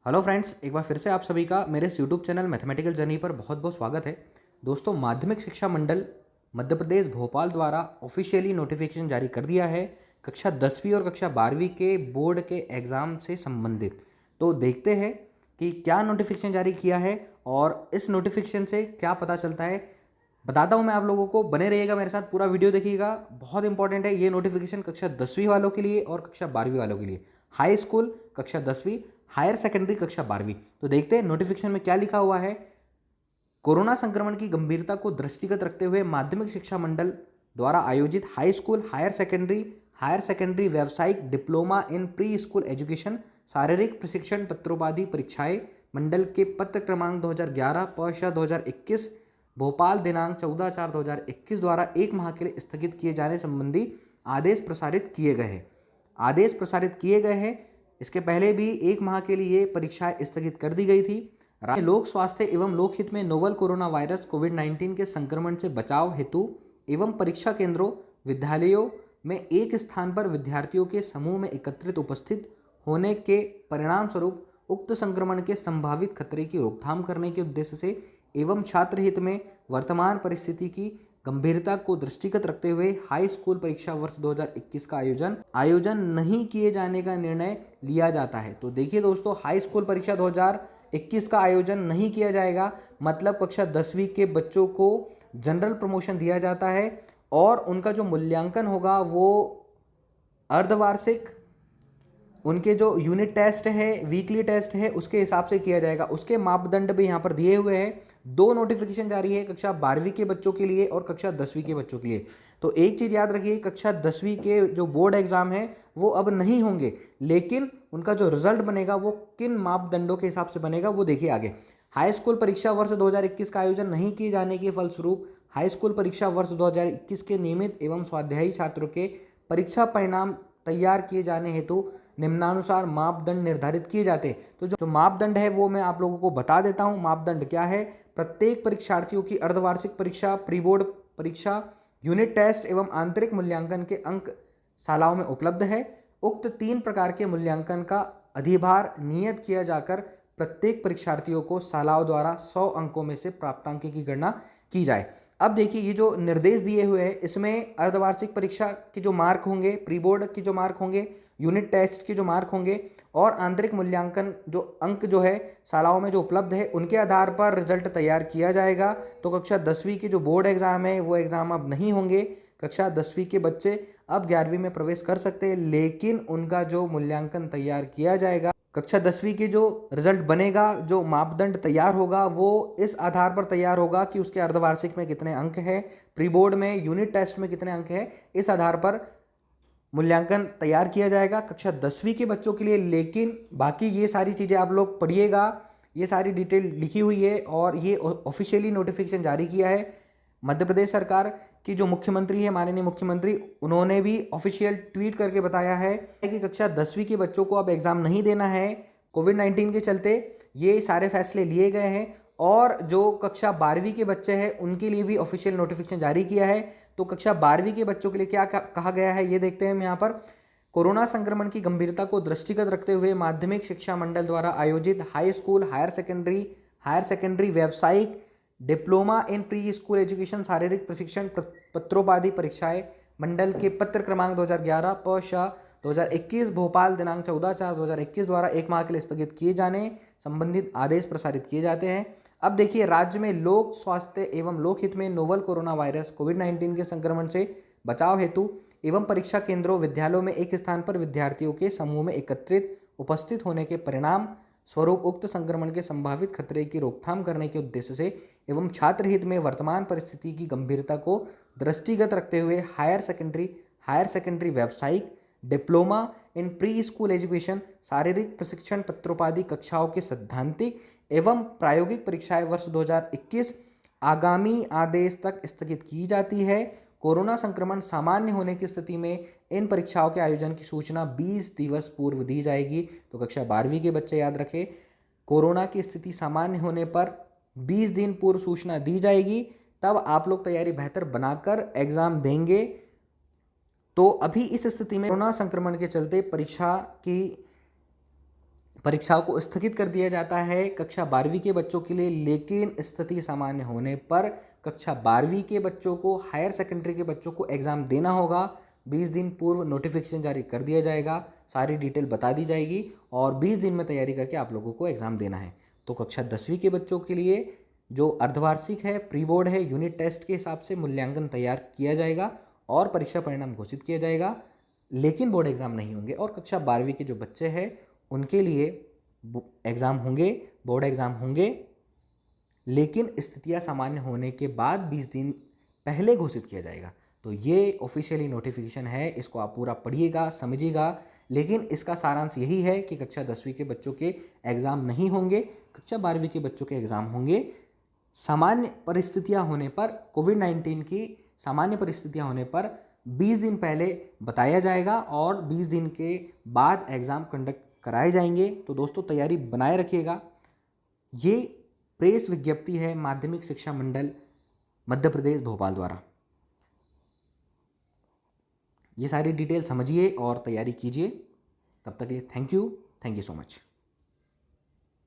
Hello friends, एक बार फिर से आप सभी का मेरे इस यूट्यूब चैनल मैथमेटिकल जर्नी पर बहुत बहुत स्वागत है। दोस्तों, माध्यमिक शिक्षा मंडल मध्य प्रदेश भोपाल द्वारा ऑफिशियली नोटिफिकेशन जारी कर दिया है कक्षा 10वीं और कक्षा 12वीं के बोर्ड के एग्ज़ाम से संबंधित। तो देखते हैं कि क्या नोटिफिकेशन जारी किया है और इस नोटिफिकेशन से क्या पता चलता है। बताता हूँ मैं आप लोगों को, बने रहिएगा मेरे साथ, पूरा वीडियो देखिएगा। बहुत इंपॉर्टेंट है ये नोटिफिकेशन कक्षा 10वीं वालों के लिए और कक्षा 12वीं वालों के लिए। हाई स्कूल कक्षा 10वीं, हायर सेकेंडरी कक्षा 12वीं। तो देखते हैं नोटिफिकेशन में क्या लिखा हुआ है। कोरोना संक्रमण की गंभीरता को दृष्टिगत रखते हुए माध्यमिक शिक्षा मंडल द्वारा आयोजित हाई स्कूल, हायर सेकेंडरी व्यावसायिक diploma in pre school education शारीरिक प्रशिक्षण पत्रोपाधि परीक्षाएं मंडल के पत्र क्रमांक 2011 प 2021 भोपाल दिनांक 14/4/2021 द्वारा 1 माह के लिए स्थगित किए जाने संबंधी आदेश प्रसारित किए गए हैं। इसके पहले भी 1 माह के लिए परीक्षाएं स्थगित कर दी गई थी। राज्य लोक स्वास्थ्य एवं लोकहित में नोवल कोरोना वायरस कोविड-19 के संक्रमण से बचाव हेतु एवं परीक्षा केंद्रों विद्यालयों में एक स्थान पर विद्यार्थियों के समूह में एकत्रित उपस्थित होने के परिणाम स्वरूप उक्त संक्रमण के संभावित खतरे की रोकथाम करने के उद्देश्य से एवं छात्र हित में वर्तमान परिस्थिति की गंभीरता को दृष्टिगत रखते हुए हाई स्कूल परीक्षा वर्ष 2021 का आयोजन नहीं किए जाने का निर्णय लिया जाता है। तो देखिए दोस्तों, हाई स्कूल परीक्षा 2021 का आयोजन नहीं किया जाएगा, मतलब कक्षा 10वीं के बच्चों को जनरल प्रमोशन दिया जाता है और उनका जो मूल्यांकन होगा वो अर्धवार्षिक, उनके जो यूनिट टेस्ट है, वीकली टेस्ट है, उसके हिसाब से किया जाएगा। उसके मापदंड भी यहाँ पर दिए हुए हैं। 2 नोटिफिकेशन जारी है, कक्षा 12वीं के बच्चों के लिए और कक्षा 10वीं के बच्चों के लिए। तो एक चीज़ याद रखिए, कक्षा 10वीं के जो बोर्ड एग्जाम है वो अब नहीं होंगे, लेकिन उनका जो रिजल्ट बनेगा वो किन मापदंडों के हिसाब से बनेगा वो देखिए आगे। हाई स्कूल परीक्षा वर्ष 2021 का आयोजन नहीं किए जाने के फलस्वरूप हाई स्कूल परीक्षा वर्ष 2021 के नियमित एवं स्वाध्यायी छात्रों के परीक्षा परिणाम तैयार किए जाने हेतु निम्नानुसार मापदंड निर्धारित किए जाते हैं। तो जो मापदंड है वो मैं आप लोगों को बता देता हूं। मापदंड क्या है? प्रत्येक परीक्षार्थियों की अर्धवार्षिक परीक्षा, प्री बोर्ड परीक्षा, यूनिट टेस्ट एवं आंतरिक मूल्यांकन के अंक शालाओं में उपलब्ध है। उक्त 3 प्रकार के मूल्यांकन का अधिभार नियत किया जाकर प्रत्येक परीक्षार्थियों को शालाओं द्वारा 100 अंकों में से प्राप्तांक की गणना की जाए। अब देखिए, ये जो निर्देश दिए हुए हैं इसमें अर्धवार्षिक परीक्षा के जो मार्क होंगे, प्री बोर्ड के जो मार्क होंगे, यूनिट टेस्ट के जो मार्क होंगे और आंतरिक मूल्यांकन जो अंक जो है शालाओं में जो उपलब्ध है, उनके आधार पर रिजल्ट तैयार किया जाएगा। तो कक्षा 10वीं के जो बोर्ड एग्जाम है वो एग्जाम अब नहीं होंगे। कक्षा 10वीं के बच्चे अब 11वीं में प्रवेश कर सकते हैं, लेकिन उनका जो मूल्यांकन तैयार किया जाएगा, कक्षा 10वीं के जो रिजल्ट बनेगा, जो मापदंड तैयार होगा वो इस आधार पर तैयार होगा कि उसके अर्धवार्षिक में कितने अंक है, प्री बोर्ड में, यूनिट टेस्ट में कितने अंक है, इस आधार पर मूल्यांकन तैयार किया जाएगा कक्षा 10वीं के बच्चों के लिए। लेकिन बाकी ये सारी चीज़ें आप लोग पढ़िएगा, ये सारी डिटेल लिखी हुई है और ये ऑफिशियली नोटिफिकेशन जारी किया है मध्य प्रदेश सरकार की जो मुख्यमंत्री है, माननीय मुख्यमंत्री, उन्होंने भी ऑफिशियल ट्वीट करके बताया है कि कक्षा 10वीं के बच्चों को अब एग्ज़ाम नहीं देना है। कोविड-19 के चलते ये सारे फैसले लिए गए हैं और जो कक्षा 12वीं के बच्चे हैं उनके लिए भी ऑफिशियल नोटिफिकेशन जारी किया है। तो कक्षा 12वीं के बच्चों के लिए क्या कहा गया है ये देखते हैं हम यहाँ पर। कोरोना संक्रमण की गंभीरता को दृष्टिगत रखते हुए माध्यमिक शिक्षा मंडल द्वारा आयोजित हाई स्कूल, हायर सेकेंडरी व्यावसायिक diploma in pre school education शारीरिक प्रशिक्षण पत्रोपाधि परीक्षाएं मंडल के पत्र क्रमांक 2011 प श 2021 भोपाल दिनांक 14/4/2021 द्वारा 1 माह के लिए स्थगित किए जाने संबंधित आदेश प्रसारित किए जाते हैं। अब देखिए, राज्य में लोक स्वास्थ्य एवं लोकहित में नोवल कोरोना वायरस कोविड-19 के संक्रमण से बचाव हेतु एवं परीक्षा केंद्रों विद्यालयों में एक स्थान पर विद्यार्थियों के समूह में एकत्रित उपस्थित होने के परिणाम स्वरूप उक्त संक्रमण के संभावित खतरे की रोकथाम करने के उद्देश्य से एवं छात्र हित में वर्तमान परिस्थिति की गंभीरता को दृष्टिगत रखते हुए हायर सेकेंडरी व्यावसायिक diploma in pre school education शारीरिक प्रशिक्षण पत्रोपाधि कक्षाओं के सैद्धांतिक एवं प्रायोगिक परीक्षाएं वर्ष 2021 आगामी आदेश तक स्थगित की जाती है। कोरोना संक्रमण सामान्य होने की स्थिति में इन परीक्षाओं के आयोजन की सूचना 20 दिवस पूर्व दी जाएगी। तो कक्षा 12वीं के बच्चे याद रखें, कोरोना की स्थिति सामान्य होने पर 20 दिन पूर्व सूचना दी जाएगी, तब आप लोग तैयारी बेहतर बनाकर एग्जाम देंगे। तो अभी इस स्थिति में कोरोना संक्रमण के चलते परीक्षाओं को स्थगित कर दिया जाता है कक्षा 12वीं के बच्चों के लिए, लेकिन स्थिति सामान्य होने पर कक्षा 12वीं के बच्चों को, हायर सेकेंडरी के बच्चों को एग्ज़ाम देना होगा। 20 दिन पूर्व नोटिफिकेशन जारी कर दिया जाएगा, सारी डिटेल बता दी जाएगी और 20 दिन में तैयारी करके आप लोगों को एग्ज़ाम देना है। तो कक्षा 10वीं के बच्चों के लिए जो अर्धवार्षिक है, प्री बोर्ड है, यूनिट टेस्ट के हिसाब से मूल्यांकन तैयार किया जाएगा और परीक्षा परिणाम घोषित किया जाएगा, लेकिन बोर्ड एग्ज़ाम नहीं होंगे। और कक्षा 12वीं के जो बच्चे हैं उनके लिए एग्ज़ाम होंगे, बोर्ड एग्ज़ाम होंगे, लेकिन स्थितियां सामान्य होने के बाद 20 दिन पहले घोषित किया जाएगा। तो ये ऑफिशियली नोटिफिकेशन है, इसको आप पूरा पढ़िएगा, समझिएगा। लेकिन इसका सारांश यही है कि कक्षा 10वीं के बच्चों के एग्ज़ाम नहीं होंगे, कक्षा 12वीं के बच्चों के एग्ज़ाम होंगे। सामान्य परिस्थितियां होने पर, कोविड-19 की सामान्य परिस्थितियां होने पर 20 दिन पहले बताया जाएगा और 20 दिन के बाद एग्ज़ाम कंडक्ट कराए जाएंगे। तो दोस्तों तैयारी बनाए रखिएगा। ये प्रेस विज्ञप्ति है माध्यमिक शिक्षा मंडल मध्य प्रदेश भोपाल द्वारा। ये सारी डिटेल समझिए और तैयारी कीजिए। तब तक के लिए थैंक यू सो मच।